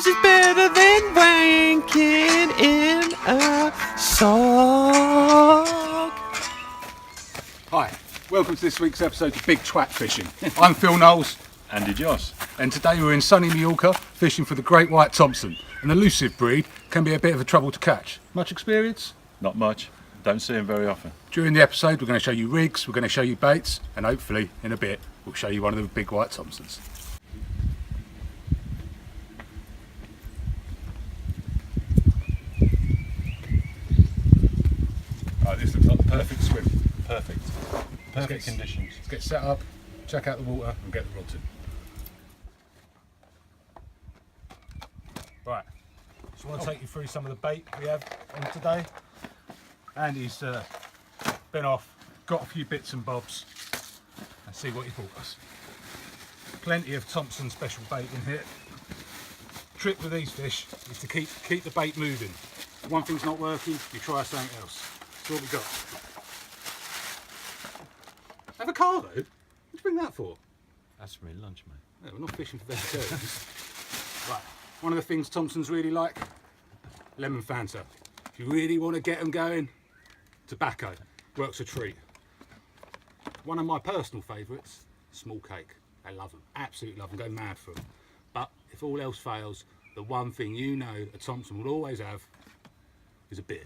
This is better than wanking in a sock. Hi, welcome to this week's episode of Big Twat Fishing. I'm Phil Knowles. Andy Joss. And today we're in sunny Majorca fishing for the great white Thompson. An elusive breed, can be a bit of a trouble to catch. Much experience? Not much. Don't see him very often. During the episode we're going to show you rigs, we're going to show you baits, and hopefully in a bit we'll show you one of the big white Thompsons. Right, this looks like the perfect swim. Perfect. Perfect conditions. Let's get set up, check out the water and get the rods in. Right, so I want to take you through some of the bait we have on today. Andy's been off, got a few bits and bobs, and see what he brought us. Plenty of Thompson special bait in here. Trick with these fish is to keep the bait moving. If one thing's not working, you try something else. That's what we got. Avocado? What'd you bring that for? That's for me lunch, mate. No, we're not fishing for vegetarians. Right, one of the things Thompsons really like, lemon Fanta. If you really want to get them going, tobacco works a treat. One of my personal favourites, small cake. I love them, absolutely love them, go mad for them. But if all else fails, the one thing you know a Thompson will always have is a beer.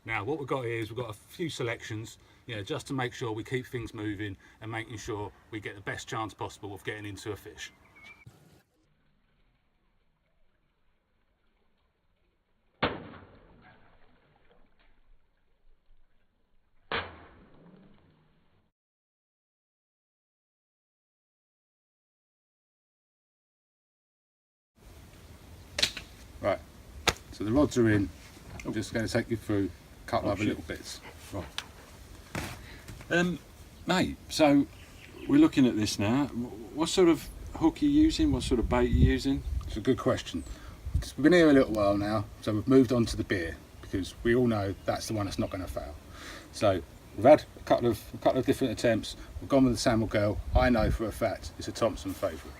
Now what we've got here is we've got a few selections, just to make sure we keep things moving and making sure we get the best chance possible of getting into a fish. Right, so the rods are in. I'm just going to take you through a couple of other little bits. Right. Mate, so we're looking at this now. What sort of hook are you using? What sort of bait are you using? It's a good question. We've been here a little while now, so we've moved on to the beer because we all know that's the one that's not going to fail. So we've had a couple of different attempts. We've gone with the Samuel Girl. I know for a fact it's a Thompson favourite.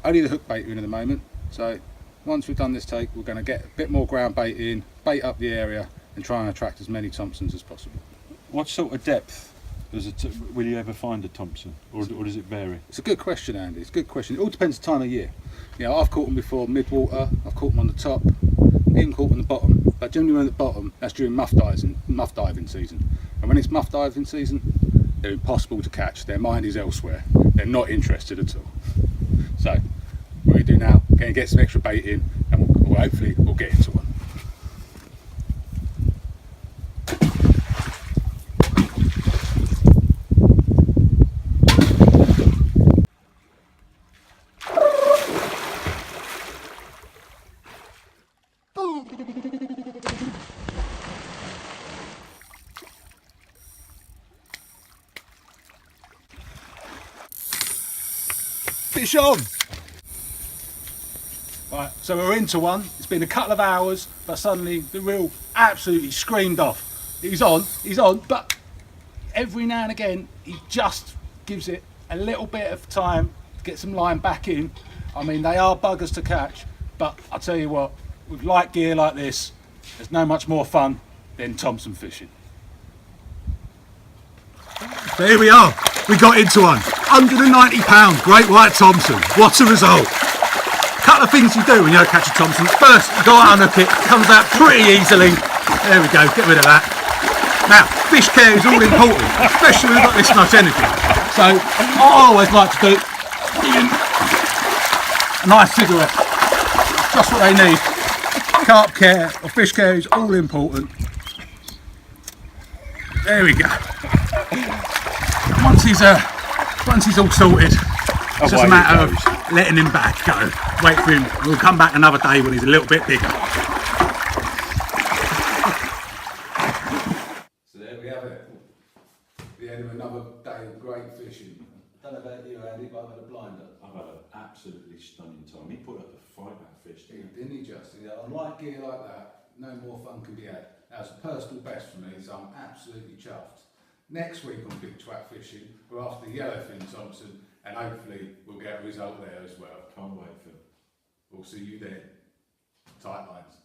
Only the hook bait are in at the moment. So once we've done this take, we're going to get a bit more ground bait in, bait up the area, and try and attract as many Thompsons as possible. What sort of depth will you ever find a Thompson, or does it vary? It's a good question, Andy. It's a good question. It all depends on the time of year. I've caught them before mid-water, I've caught them on the top, even caught them on the bottom. But generally when at the bottom, that's during muff diving season. And when it's muff diving season, they're impossible to catch. Their mind is elsewhere. They're not interested at all. So what we do now, going to get some extra bait in, and hopefully we'll get into one. Fish on! Right, so we're into one. It's been a couple of hours, but suddenly the reel absolutely screamed off. He's on, but every now and again he just gives it a little bit of time to get some line back in. I mean, they are buggers to catch, but I'll tell you what, with light gear like this, there's no much more fun than Thompson fishing. So here we are, we got into one. £190 great white Thompson. What a result. Couple of things you do when you catch a Thompson. First, you go out and hook it, comes out pretty easily. There we go, get rid of that. Now, fish care is all important, especially when we've got this much energy. So, I always like to do a nice cigarette. Just what they need. Carp care or fish care is all important. There we go. Once he's all sorted, it's just a matter of letting him back go. Wait for him. We'll come back another day when he's a little bit bigger. So there we have it. The end of another day of great fishing. I don't know about you, Andy, but I've had a blinder. I've had an absolutely stunning time. He put up a fight, that fish. Didn't he just? On light gear like that, no more fun can be had. That was a personal best for me, so I'm absolutely chuffed. Next week on Big Twat Fishing, we're after the yellowfin Thompson, and hopefully we'll get a result there as well. Can't wait, Phil. We'll see you there. Tight lines.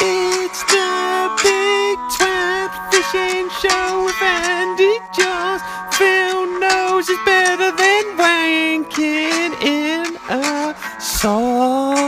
It's the Big Twat Fishing Show with Andy Jaws. Phil knows it's better than wanking in a song.